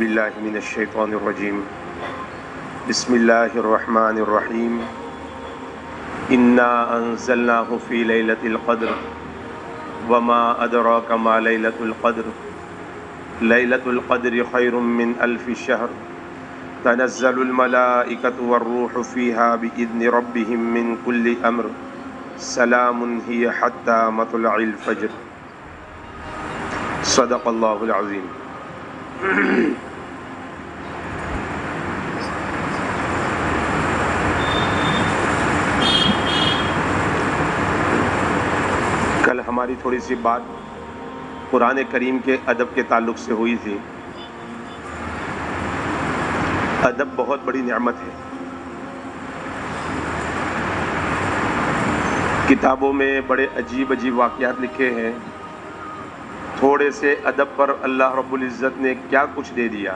باللہ من الشیطان الرجیم بسم اللہ الرحمن الرحیم انا انزلناہ فی لیلۃ القدر وما ادراک ما لیلۃ القدر لیلۃ القدر خیر من الف شہر تنزل الملائکۃ والروح فیہا بإذن ربہم من کل امر سلام ہی حتی مطلع الفجر۔ صدق اللہ العظیم۔ کل ہماری تھوڑی سی بات قرآن کریم کے ادب کے تعلق سے ہوئی تھی۔ ادب بہت بڑی نعمت ہے۔ کتابوں میں بڑے عجیب عجیب واقعات لکھے ہیں۔ تھوڑے سے ادب پر اللہ رب العزت نے کیا کچھ دے دیا۔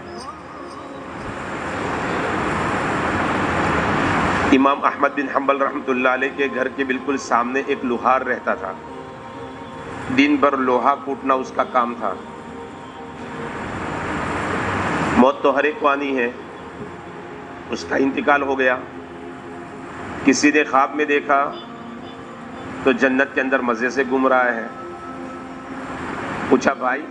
امام احمد بن حنبل رحمۃ اللہ علیہ کے گھر کے بالکل سامنے ایک لوہار رہتا تھا۔ دن بھر لوہا کوٹنا اس کا کام تھا۔ موت تو ہر ایک کو آنی ہے، اس کا انتقال ہو گیا۔ کسی نے خواب میں دیکھا تو جنت کے اندر مزے سے گھوم رہا ہے۔ پوچھا بھائی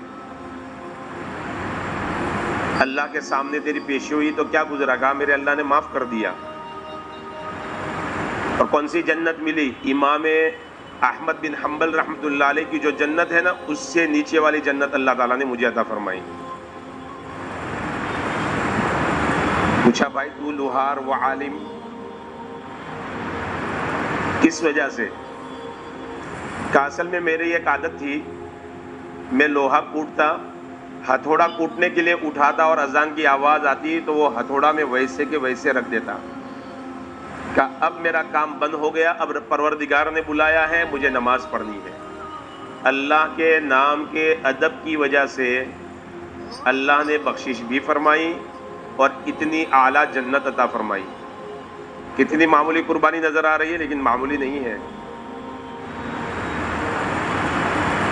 اللہ کے سامنے تیری پیشی ہوئی تو کیا گزرا؟ کہا میرے اللہ نے معاف کر دیا۔ اور کون سی جنت ملی؟ امام احمد بن حنبل رحمۃ اللہ علیہ کی جو جنت ہے نا، اس سے نیچے والی جنت اللہ تعالیٰ نے مجھے عطا فرمائی۔ پوچھا بھائی تو لوہار و عالم کس وجہ سے؟ کہ اصل میں میری ایک عادت تھی، میں لوہا کوٹتا، ہتھوڑا کوٹنے کے لیے اٹھاتا اور اذان کی آواز آتی تو وہ ہتھوڑا میں ویسے کے ویسے رکھ دیتا۔ کہ اب میرا کام بند ہو گیا، اب پروردگار نے بلایا ہے، مجھے نماز پڑھنی ہے۔ اللہ کے نام کے ادب کی وجہ سے اللہ نے بخشش بھی فرمائی اور اتنی اعلیٰ جنت عطا فرمائی۔ کتنی معمولی قربانی نظر آ رہی ہے لیکن معمولی نہیں ہے۔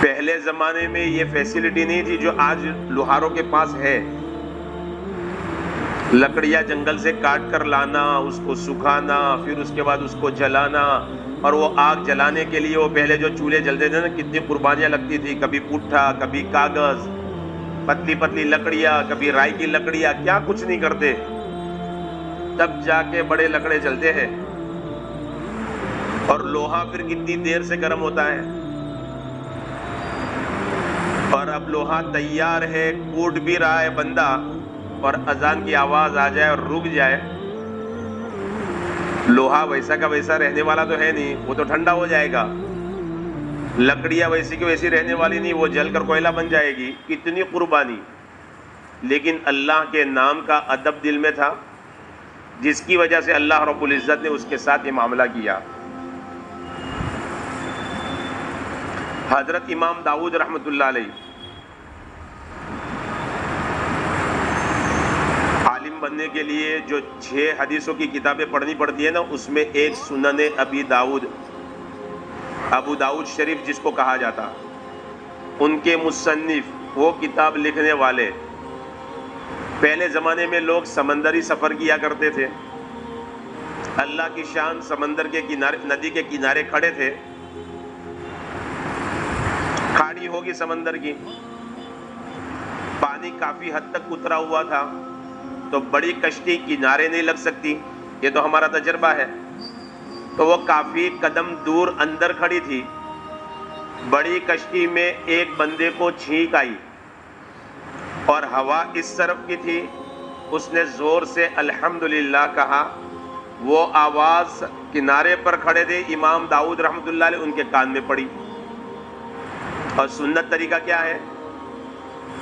پہلے زمانے میں یہ فیسلٹی نہیں تھی جو آج لوہاروں کے پاس ہے۔ لکڑیاں جنگل سے کاٹ کر لانا، اس کو سکھانا، پھر اس کے بعد اس کو جلانا، اور وہ آگ جلانے کے لیے وہ پہلے جو چولہے جلتے تھے نا، کتنی قربانیاں لگتی تھی۔ کبھی پٹھا، کبھی کاغذ، پتلی پتلی لکڑیاں، کبھی رائی کی لکڑیاں، کیا کچھ نہیں کرتے، تب جا کے بڑے لکڑے جلتے ہیں۔ اور لوہا پھر کتنی دیر سے گرم ہوتا ہے۔ اور اب لوہا تیار ہے، کوٹ بھی رہا ہے بندہ، اور اذان کی آواز آ جائے اور رک جائے، لوہا ویسا کا ویسا رہنے والا تو ہے نہیں، وہ تو ٹھنڈا ہو جائے گا۔ لکڑیاں ویسی کی ویسی رہنے والی نہیں، وہ جل کر کوئلہ بن جائے گی۔ کتنی قربانی، لیکن اللہ کے نام کا ادب دل میں تھا، جس کی وجہ سے اللہ رب العزت نے اس کے ساتھ یہ معاملہ کیا۔ حضرت امام داؤد رحمۃ اللہ علیہ عالم بننے کے لیے جو 6 حدیثوں کی کتابیں پڑھنی پڑتی ہیں نا، اس میں ایک سنن ابی داؤد، ابو داؤد شریف جس کو کہا جاتا، ان کے مصنف، وہ کتاب لکھنے والے۔ پہلے زمانے میں لوگ سمندری سفر کیا کرتے تھے، اللہ کی شان، سمندر کے کنارے، ندی کے کنارے کھڑے تھے، کھاڑی ہوگی سمندر کی، پانی کافی حد تک اترا ہوا تھا، تو بڑی کشتی کنارے نہیں لگ سکتی، یہ تو ہمارا تجربہ ہے، تو وہ کافی قدم دور اندر کھڑی تھی۔ بڑی کشتی میں ایک بندے کو چھینک آئی اور ہوا اس طرف کی تھی، اس نے زور سے الحمدللہ کہا، وہ آواز کنارے پر کھڑے تھے امام داؤد رحمۃ اللہ علیہ، ان کے کان میں پڑی۔ اور سنت طریقہ کیا ہے؟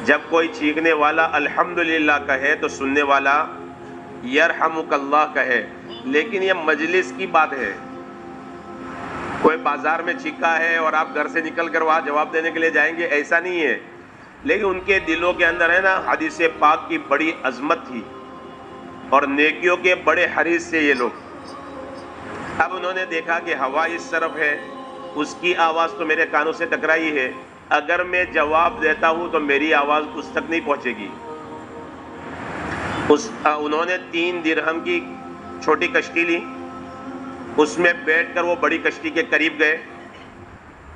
جب کوئی چیخنے والا الحمدللہ کہے تو سننے والا یرحمک اللہ کہے۔ لیکن یہ مجلس کی بات ہے، کوئی بازار میں چیخا ہے اور آپ گھر سے نکل کر وہاں جواب دینے کے لیے جائیں گے، ایسا نہیں ہے۔ لیکن ان کے دلوں کے اندر ہے نا، حدیث پاک کی بڑی عظمت تھی اور نیکیوں کے بڑے حریص سے یہ لوگ۔ اب انہوں نے دیکھا کہ ہوا اس طرف ہے، اس کی آواز تو میرے کانوں سے ٹکرائی ہے، اگر میں جواب دیتا ہوں تو میری آواز اس تک نہیں پہنچے گی، انہوں نے 3 درہم کی چھوٹی کشتی لی، اس میں بیٹھ کر وہ بڑی کشتی کے قریب گئے،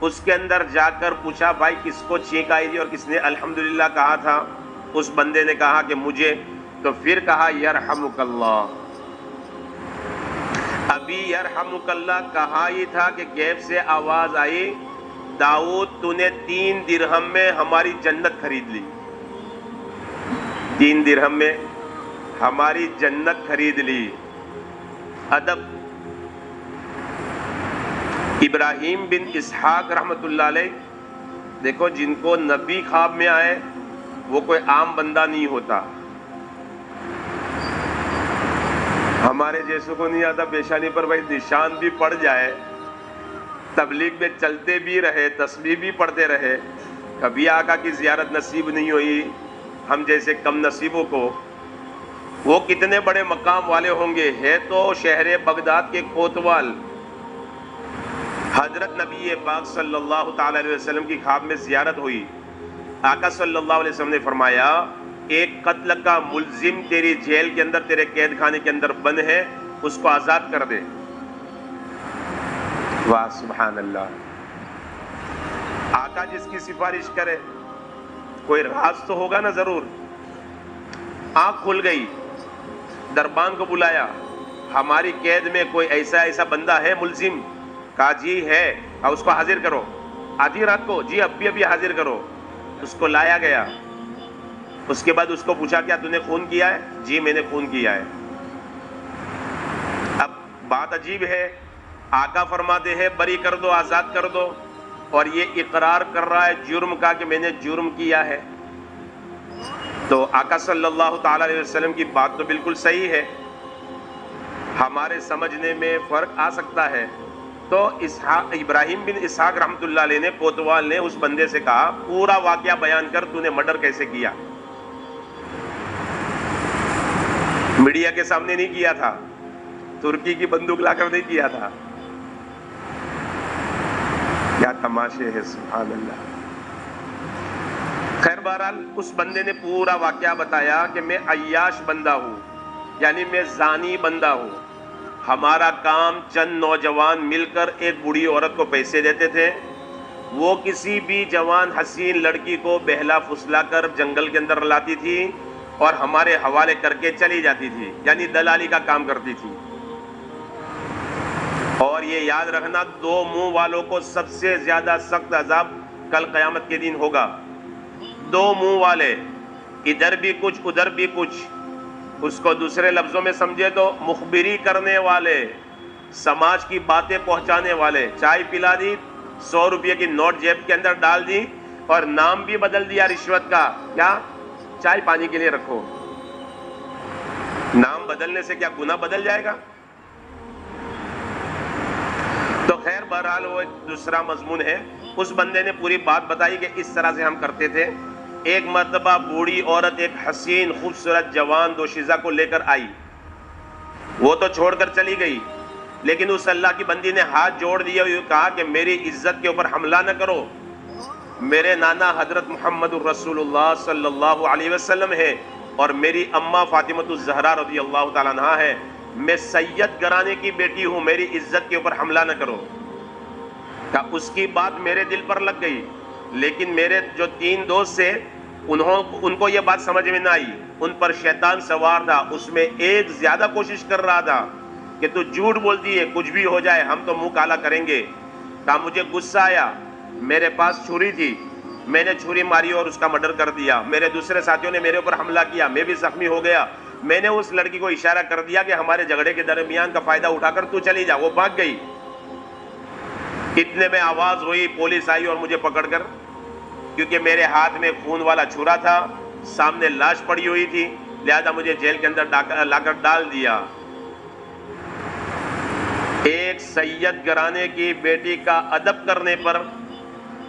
اس کے اندر جا کر پوچھا بھائی کس کو چھینک آئی تھی اور کس نے الحمدللہ کہا تھا؟ اس بندے نے کہا کہ مجھے، تو پھر کہا یرحمک اللہ۔ ابھی یرحمک اللہ کہا ہی تھا کہ غیب سے آواز آئی، داؤد تو نے 3 درہم میں ہماری جنت خرید لی، 3 درہم میں ہماری جنت خرید لی۔ ادب۔ ابراہیم بن اسحاق رحمت اللہ علیہ، دیکھو جن کو نبی خواب میں آئے وہ کوئی عام بندہ نہیں ہوتا، ہمارے جیسوں کو نہیں آتا پیشانی پر بھائی نشان بھی پڑ جائے، تبلیغ میں چلتے بھی رہے، تسبیح بھی پڑھتے رہے، کبھی آقا کی زیارت نصیب نہیں ہوئی ہم جیسے کم نصیبوں کو، وہ کتنے بڑے مقام والے ہوں گے۔ ہے تو شہر بغداد کے کوتوال، حضرت نبی پاک صلی اللہ تعالی علیہ وسلم کی خواب میں زیارت ہوئی، آقا صلی اللہ علیہ وسلم نے فرمایا ایک قتل کا ملزم تیری جیل کے اندر، تیرے قید خانے کے اندر بند ہے، اس کو آزاد کر دے۔ واہ سبحان اللہ۔ آقا جس کی سفارش کرے کوئی راز تو ہوگا نا ضرور۔ آنکھ کھل گئی، دربان کو بلایا، ہماری قید میں کوئی ایسا بندہ ہے ملزم؟ کہا جی ہے، اور اس کو حاضر کرو آدھی رات کو، جی ابھی حاضر کرو۔ اس کو لایا گیا، اس کے بعد اس کو پوچھا کیا تو نے خون کیا ہے؟ جی میں نے خون کیا ہے۔ اب بات عجیب ہے، آقا فرماتے ہیں بری کر دو، آزاد کر دو، اور یہ اقرار کر رہا ہے جرم کا کہ میں نے جرم کیا ہے۔ تو آقا صلی اللہ تعالی علیہ وسلم کی بات تو بالکل صحیح ہے، ہمارے سمجھنے میں فرق آ سکتا ہے۔ تو ابراہیم بن اسحاق رحمت اللہ علیہ نے، کوتوال نے اس بندے سے کہا پورا واقعہ بیان کر، تو نے مرڈر کیسے کیا؟ میڈیا کے سامنے نہیں کیا تھا، ترکی کی بندوق لا کر نہیں کیا تھا۔ کیا تماشے ہے سبحان اللہ۔ خیر بہرحال اس بندے نے پورا واقعہ بتایا کہ میں عیاش بندہ ہوں، یعنی میں زانی بندہ ہوں، ہمارا کام چند نوجوان مل کر ایک بوڑھی عورت کو پیسے دیتے تھے، وہ کسی بھی جوان حسین لڑکی کو بہلا پھسلا کر جنگل کے اندر لاتی تھی اور ہمارے حوالے کر کے چلی جاتی تھی، یعنی دلالی کا کام کرتی تھی۔ اور یہ یاد رکھنا 2 منہ والوں کو سب سے زیادہ سخت عذاب کل قیامت کے دن ہوگا۔ 2 منہ والے، ادھر بھی کچھ ادھر بھی کچھ، اس کو دوسرے لفظوں میں سمجھے تو مخبری کرنے والے، سماج کی باتیں پہنچانے والے۔ چائے پلا دی، 100 روپے کی نوٹ جیب کے اندر ڈال دی اور نام بھی بدل دیا رشوت کا، کیا چائے پانی کے لیے رکھو۔ نام بدلنے سے کیا گناہ بدل جائے گا؟ تو خیر بہرحال وہ ایک دوسرا مضمون ہے۔ اس بندے نے پوری بات بتائی کہ اس طرح سے ہم کرتے تھے۔ ایک مرتبہ بوڑھی عورت ایک حسین خوبصورت جوان دوشیزہ کو لے کر آئی، وہ تو چھوڑ کر چلی گئی، لیکن اس اللہ کی بندی نے ہاتھ جوڑ دیا اور کہا کہ میری عزت کے اوپر حملہ نہ کرو، میرے نانا حضرت محمد الرسول اللہ صلی اللہ علیہ وسلم ہے اور میری اماں فاطمۃ الزہرا رضی اللہ تعالیٰ عنہا ہے، میں سید گھرانے کی بیٹی ہوں، میری عزت کے اوپر حملہ نہ کرو۔ کہا اس کی بات میرے دل پر لگ گئی، لیکن میرے جو 3 دوست تھے ان کو یہ بات سمجھ میں نہ آئی، ان پر شیطان سوار تھا، اس میں ایک زیادہ کوشش کر رہا تھا کہ تو جھوٹ بولتی ہے، کچھ بھی ہو جائے ہم تو منہ کالا کریں گے۔ کہا مجھے غصہ آیا، میرے پاس چھری تھی، میں نے چھری ماری اور اس کا مرڈر کر دیا۔ میرے دوسرے ساتھیوں نے میرے اوپر حملہ کیا، میں بھی زخمی ہو گیا۔ میں نے اس لڑکی کو اشارہ کر دیا کہ ہمارے جھگڑے کے درمیان کا فائدہ اٹھا کر تو چلی جا، وہ بھاگ گئی۔ اتنے میں آواز ہوئی، پولیس آئی اور مجھے پکڑ کر، کیونکہ میرے ہاتھ میں خون والا چھرا تھا، سامنے لاش پڑی ہوئی تھی، لہذا مجھے جیل کے اندر لا کر ڈال دیا۔ ایک سید گھرانے کی بیٹی کا ادب کرنے پر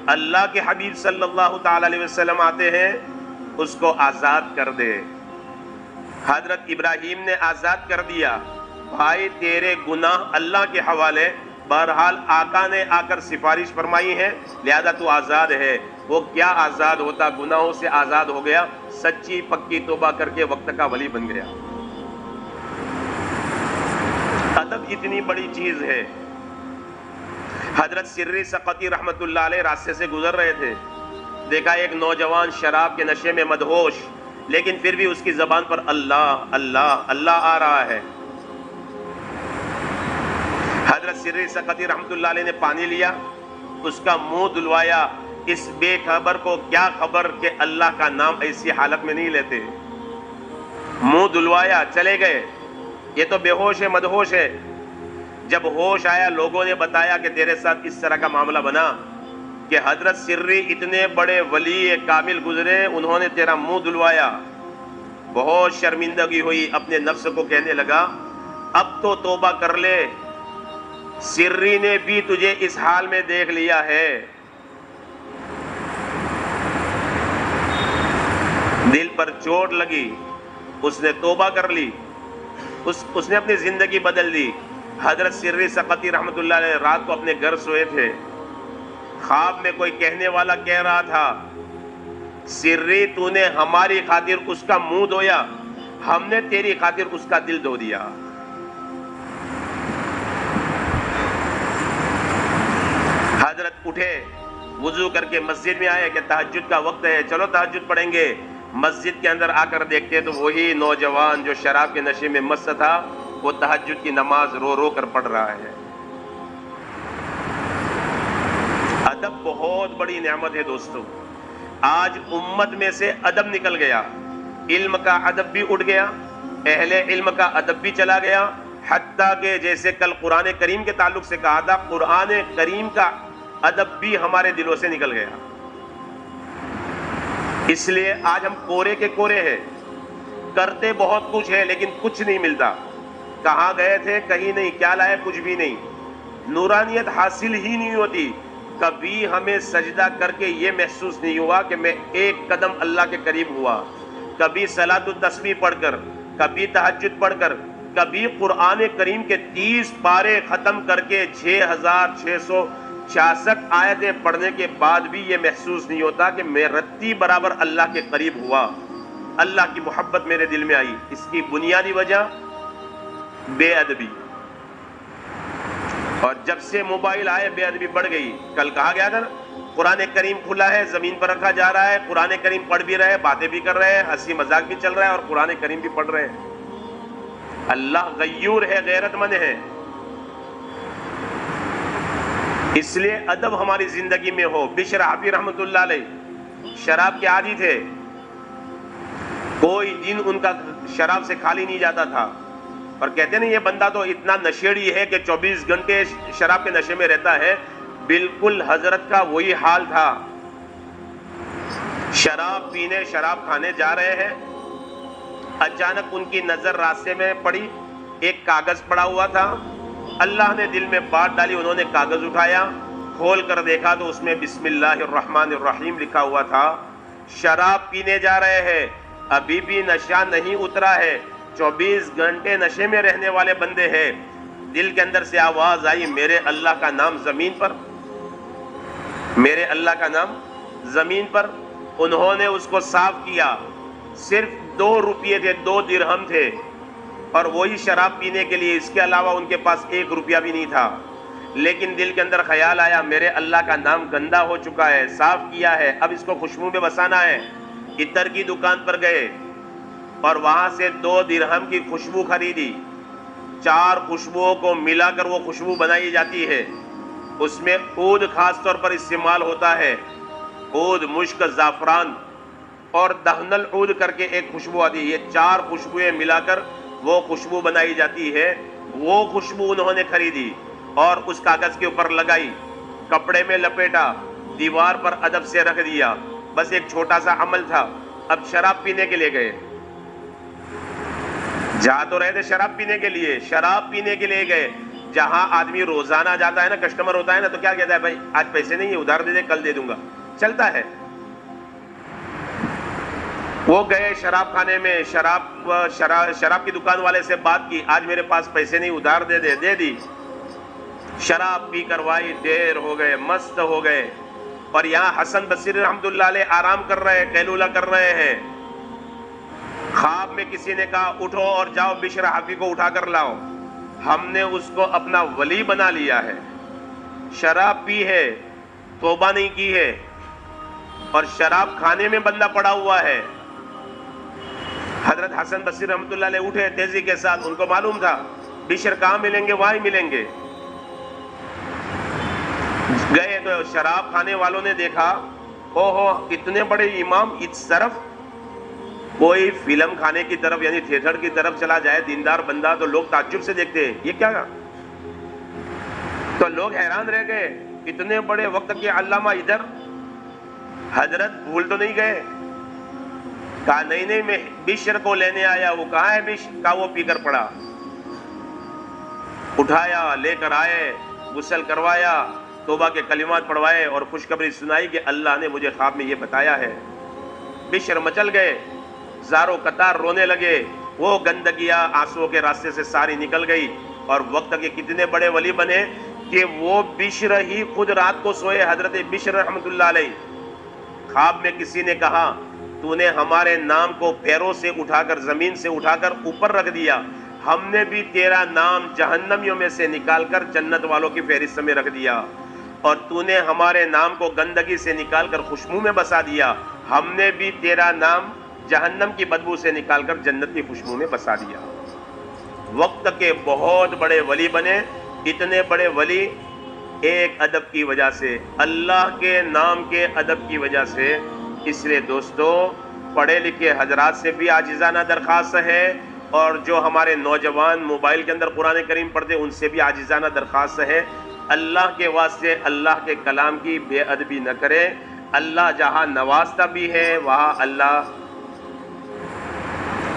اللہ کے حبیب صلی اللہ تعالی علیہ وسلم آتے ہیں، اس کو آزاد کر دے۔ حضرت ابراہیم نے آزاد کر دیا، بھائی تیرے گناہ اللہ کے حوالے، بہرحال آقا نے آ کر سفارش فرمائی ہے، لہذا تو آزاد ہے۔ وہ کیا آزاد ہوتا، گناہوں سے آزاد ہو گیا، سچی پکی توبہ کر کے وقت کا ولی بن گیا۔ ادب اتنی بڑی چیز ہے۔ حضرت سری سقطی رحمت اللہ علیہ راستے سے گزر رہے تھے، دیکھا ایک نوجوان شراب کے نشے میں مدہوش، لیکن پھر بھی اس کی زبان پر اللہ اللہ اللہ آ رہا ہے۔ حضرت سری سقطی رحمت اللہ علیہ نے پانی لیا، اس کا منہ دھلوایا۔ اس بے خبر کو کیا خبر کہ اللہ کا نام ایسی حالت میں نہیں لیتے۔ منہ دھلوایا، چلے گئے۔ یہ تو بے ہوش ہے، مدہوش ہے۔ جب ہوش آیا، لوگوں نے بتایا کہ تیرے ساتھ اس طرح کا معاملہ بنا کہ حضرت سری اتنے بڑے ولی کامل گزرے، انہوں نے تیرا منہ دھلوایا۔ بہت شرمندگی ہوئی، اپنے نفس کو کہنے لگا اب تو توبہ کر لے، سری نے بھی تجھے اس حال میں دیکھ لیا ہے۔ دل پر چوٹ لگی، اس نے توبہ کر لی، اس نے اپنی زندگی بدل دی۔ حضرت سری سقطی رحمت اللہ علیہ رات کو اپنے گھر سوئے تھے، خواب میں کوئی کہنے والا کہہ رہا تھا سری تو نے ہماری خاطر اس کا منہ دھویا، ہم نے تیری خاطر اس کا دل دھو دیا۔ حضرت اٹھے، وضو کر کے مسجد میں آئے کہ تہجد کا وقت ہے، چلو تہجد پڑھیں گے۔ مسجد کے اندر آ کر دیکھتے تو وہی نوجوان جو شراب کے نشے میں مست تھا، وہ تہجد کی نماز رو رو کر پڑھ رہا ہے۔ ادب بہت بڑی نعمت ہے دوستو۔ آج امت میں سے ادب نکل گیا، علم کا ادب بھی اٹھ گیا، اہل علم کا ادب بھی چلا گیا، حتیٰ کہ جیسے کل قرآن کریم کے تعلق سے کہا تھا، قرآن کریم کا ادب بھی ہمارے دلوں سے نکل گیا۔ اس لیے آج ہم کورے کے کورے ہیں، کرتے بہت کچھ ہے لیکن کچھ نہیں ملتا۔ کہاں گئے تھے؟ کہیں نہیں، کیا لائے؟ کچھ بھی نہیں۔ نورانیت حاصل ہی نہیں ہوتی۔ کبھی ہمیں سجدہ کر کے یہ محسوس نہیں ہوا کہ میں ایک قدم اللہ کے قریب ہوا۔ کبھی صلاۃ التسبیح پڑھ کر، کبھی تہجد پڑھ کر، کبھی قرآن کریم کے 30 پارے ختم کر کے 6666 آیتیں پڑھنے کے بعد بھی یہ محسوس نہیں ہوتا کہ میں رتی برابر اللہ کے قریب ہوا، اللہ کی محبت میرے دل میں آئی۔ اس کی بنیادی وجہ بے ادبی، اور جب سے موبائل آئے بے ادبی بڑھ گئی۔ کل کہا گیا تھا نا، قرآن کریم کھلا ہے، زمین پر رکھا جا رہا ہے، قرآن کریم پڑھ بھی رہے، باتیں بھی کر رہے ہیں، ہنسی مذاق بھی چل رہا ہے اور قرآن کریم بھی پڑھ رہے ہیں۔ اللہ غیور ہے، غیرت مند ہے۔ اس لیے ادب ہماری زندگی میں ہو۔ بشر حافی رحمت اللہ علیہ شراب کے عادی تھے، کوئی دن ان کا شراب سے خالی نہیں جاتا تھا، اور کہتے ہیں یہ بندہ تو اتنا نشیڑی ہے کہ 24 گھنٹے شراب کے نشے میں رہتا ہے۔ بالکل حضرت کا وہی حال تھا۔ شراب پینے، شراب کھانے جا رہے ہیں، اچانک ان کی نظر راستے میں پڑی، ایک کاغذ پڑا ہوا تھا۔ اللہ نے دل میں بات ڈالی، انہوں نے کاغذ اٹھایا، کھول کر دیکھا تو اس میں بسم اللہ الرحمن الرحیم لکھا ہوا تھا۔ شراب پینے جا رہے ہیں، ابھی بھی نشہ نہیں اترا ہے، 24 گھنٹے نشے میں رہنے والے بندے ہیں۔ دل کے اندر سے آواز آئی، میرے اللہ کا نام زمین پر، میرے اللہ کا نام زمین پر۔ انہوں نے اس کو صاف کیا، صرف 2 روپیے تھے، 2 درہم تھے، اور وہی شراب پینے کے لیے، اس کے علاوہ ان کے پاس 1 روپیہ بھی نہیں تھا۔ لیکن دل کے اندر خیال آیا، میرے اللہ کا نام گندا ہو چکا ہے، صاف کیا ہے، اب اس کو خوشبو میں بسانا ہے۔ عطر کی دکان پر گئے اور وہاں سے 2 درہم کی خوشبو خریدی۔ 4 خوشبوؤں کو ملا کر وہ خوشبو بنائی جاتی ہے۔ اس میں عود خاص طور پر استعمال ہوتا ہے، عود، مشک، زعفران اور دہن العود کر کے ایک خوشبو آتی ہے۔ یہ 4 خوشبوئیں ملا کر وہ خوشبو بنائی جاتی ہے۔ وہ خوشبو انہوں نے خریدی اور اس کاغذ کے اوپر لگائی، کپڑے میں لپیٹا، دیوار پر ادب سے رکھ دیا۔ بس ایک چھوٹا سا عمل تھا۔ اب شراب پینے کے لیے گئے، جا تو رہے تھے شراب پینے کے لیے، شراب پینے کے لیے گئے۔ جہاں آدمی روزانہ جاتا ہے نا، کسٹمر ہوتا ہے نا، تو کیا کہتا ہے، بھائی آج پیسے نہیں ہے، ادھار دے دے، کل دے دوں گا، چلتا ہے۔ وہ گئے شراب خانے میں، شراب کی دکان والے سے بات کی، آج میرے پاس پیسے نہیں، ادھار دے دے، دے دی۔ شراب پی کر وائی دیر ہو گئے، مست ہو گئے، اور یہاں حسن بصری رحمتہ اللہ علیہ آرام کر رہے ہیں، قیلولہ کر رہے ہیں۔ خواب میں کسی نے کہا اٹھو اور جاؤ بشر حافی کو اٹھا کر لاؤ۔ ہم نے اس کو اپنا ولی بنا لیا ہے، شراب پی ہے، توبہ نہیں کی ہے، اور شراب کھانے میں بندہ پڑا ہوا ہے۔ حضرت حسن بصری رحمۃ اللہ علیہ اٹھے تیزی کے ساتھ، ان کو معلوم تھا بشر کہاں ملیں گے، وہاں ہی ملیں گے۔ گئے تو شراب کھانے والوں نے دیکھا، اوہو اتنے بڑے امام اس طرف، کوئی فلم کھانے کی طرف یعنی تھیٹر کی طرف چلا جائے دیندار بندہ تو لوگ تعجب سے دیکھتے ہیں، یہ کیا گا؟ تو لوگ حیران رہ گئے، اتنے بڑے وقت کے علامہ ادھر، حضرت بھول تو نہیں گئے؟ کہا نہیں میں بشر کو لینے آیا۔ وہ کہاں ہے بشر؟ کہا وہ پی کر پڑا۔ اٹھایا، لے کر آئے، غسل کروایا، توبہ کے کلمات پڑھوائے اور خوشخبری سنائی کہ اللہ نے مجھے خواب میں یہ بتایا ہے۔ بشر مچل گئے، زاروں قطار رونے لگے، وہ گندگیاں آنسوؤں کے راستے سے ساری نکل گئی، اور وقت کے کتنے بڑے ولی بنے کہ وہ بشر ہی خود رات کو سوئے۔ حضرت بشر رحمۃ اللہ علیہ خواب میں کسی نے کہا تو نے ہمارے نام کو پیروں سے اٹھا کر زمین سے اٹھا کر اوپر رکھ دیا، ہم نے بھی تیرا نام جہنمیوں میں سے نکال کر جنت والوں کی فہرست میں رکھ دیا، اور تو نے ہمارے نام کو گندگی سے نکال کر خوشبو میں بسا دیا، ہم نے بھی تیرا نام جہنم کی بدبو سے نکال کر جنت کی خوشبو میں بسا دیا۔ وقت کے بہت بڑے ولی بنے، اتنے بڑے ولی ایک ادب کی وجہ سے، اللہ کے نام کے ادب کی وجہ سے۔ اس لیے دوستو، پڑھے لکھے حضرات سے بھی عاجزانہ درخواست ہے، اور جو ہمارے نوجوان موبائل کے اندر قرآن کریم پڑھتے ان سے بھی عاجزانہ درخواست ہے، اللہ کے واسطے اللہ کے کلام کی بے ادبی نہ کریں۔ اللہ جہاں نوازتا بھی ہے وہاں اللہ،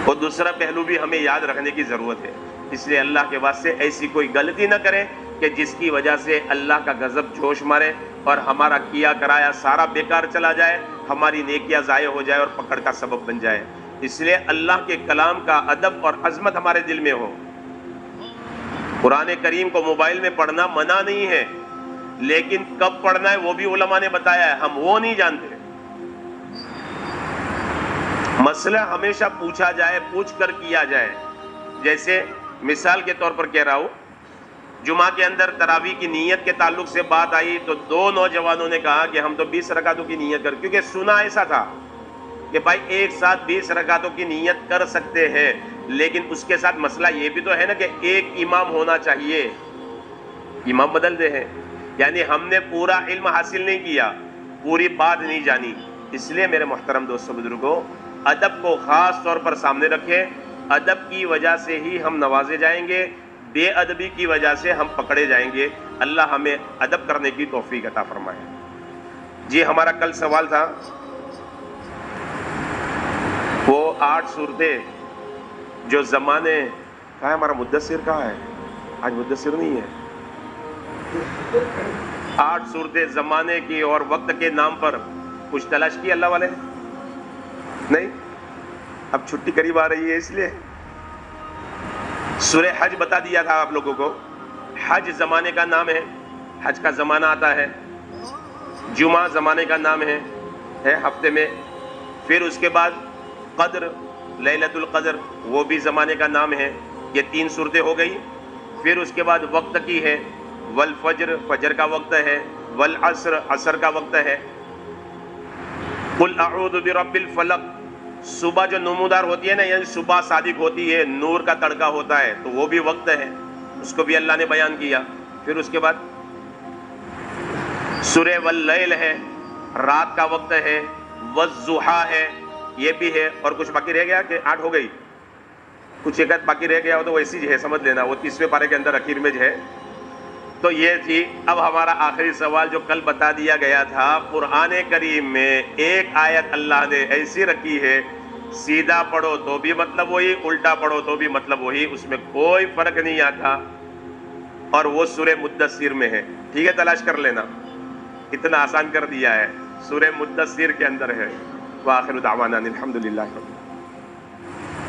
اور دوسرا پہلو بھی ہمیں یاد رکھنے کی ضرورت ہے، اس لیے اللہ کے واسطے ایسی کوئی غلطی نہ کریں کہ جس کی وجہ سے اللہ کا غضب جوش مارے اور ہمارا کیا کرایا سارا بیکار چلا جائے، ہماری نیکیاں ضائع ہو جائے اور پکڑ کا سبب بن جائے۔ اس لیے اللہ کے کلام کا ادب اور عظمت ہمارے دل میں ہو۔ قرآن کریم کو موبائل میں پڑھنا منع نہیں ہے، لیکن کب پڑھنا ہے وہ بھی علماء نے بتایا ہے، ہم وہ نہیں جانتے۔ مسئلہ ہمیشہ پوچھا جائے، پوچھ کر کیا جائے۔ جیسے مثال کے طور پر کہہ رہا ہوں، جمعہ کے اندر تراویح کی نیت کے تعلق سے بات آئی تو دو نوجوانوں نے کہا کہ ہم تو 20 رکعتوں کی نیت کر، کیونکہ سنا ایسا تھا کہ بھائی ایک ساتھ 20 رکعتوں کی نیت کر سکتے ہیں، لیکن اس کے ساتھ مسئلہ یہ بھی تو ہے نا کہ ایک امام ہونا چاہیے، امام بدلتے ہیں، یعنی ہم نے پورا علم حاصل نہیں کیا، پوری بات نہیں جانی۔ اس لیے میرے محترم دوستو بزرگوں، ادب کو خاص طور پر سامنے رکھیں۔ ادب کی وجہ سے ہی ہم نوازے جائیں گے، بے ادبی کی وجہ سے ہم پکڑے جائیں گے۔ اللہ ہمیں ادب کرنے کی توفیق عطا فرمائے۔ جی ہمارا کل سوال تھا وہ 8 صورتیں جو زمانے، کہاں ہے ہمارا مدثر؟ کہاں ہے آج؟ مدثر نہیں ہے۔ 8 صورتیں زمانے کی اور وقت کے نام پر کچھ تلاش کی اللہ والے نے؟ نہیں، اب چھٹی قریب آ رہی ہے اس لیے سورہ حج بتا دیا تھا آپ لوگوں کو۔ حج زمانے کا نام ہے، حج کا زمانہ آتا ہے۔ جمعہ زمانے کا نام ہے ہفتے میں۔ پھر اس کے بعد قدر، لیلۃ القدر، وہ بھی زمانے کا نام ہے۔ یہ 3 صورتیں ہو گئی۔ پھر اس کے بعد وقت کی ہے، والفجر، فجر کا وقت ہے، والعصر، عصر کا وقت ہے۔ قل اعوذ برب الفلق، صبح جو نمودار ہوتی ہے نا، یعنی صبح صادق ہوتی ہے، نور کا تڑکا ہوتا ہے، تو وہ بھی وقت ہے، اس کو بھی اللہ نے بیان کیا۔ پھر اس کے بعد سورہ واللیل ہے، رات کا وقت ہے، والضحیٰ ہے، یہ بھی ہے۔ اور کچھ باقی رہ گیا کہ 8 ہو گئی؟ کچھ ایک باقی رہ گیا ہو تو وہ ایسی ہے، سمجھ لینا، وہ 30ویں پارے کے اندر اخیر میں ہے۔ تو یہ تھی۔ اب ہمارا آخری سوال جو کل بتا دیا گیا تھا، قرآن کریم میں ایک آیت اللہ نے ایسی رکھی ہے، سیدھا پڑھو تو بھی مطلب وہی، الٹا پڑھو تو بھی مطلب وہی، اس میں کوئی فرق نہیں آتا، اور وہ سورہ مدثر میں ہے۔ ٹھیک ہے، تلاش کر لینا، اتنا آسان کر دیا ہے، سورہ مدثر کے اندر ہے۔ وآخر دعوانا الحمدللہ۔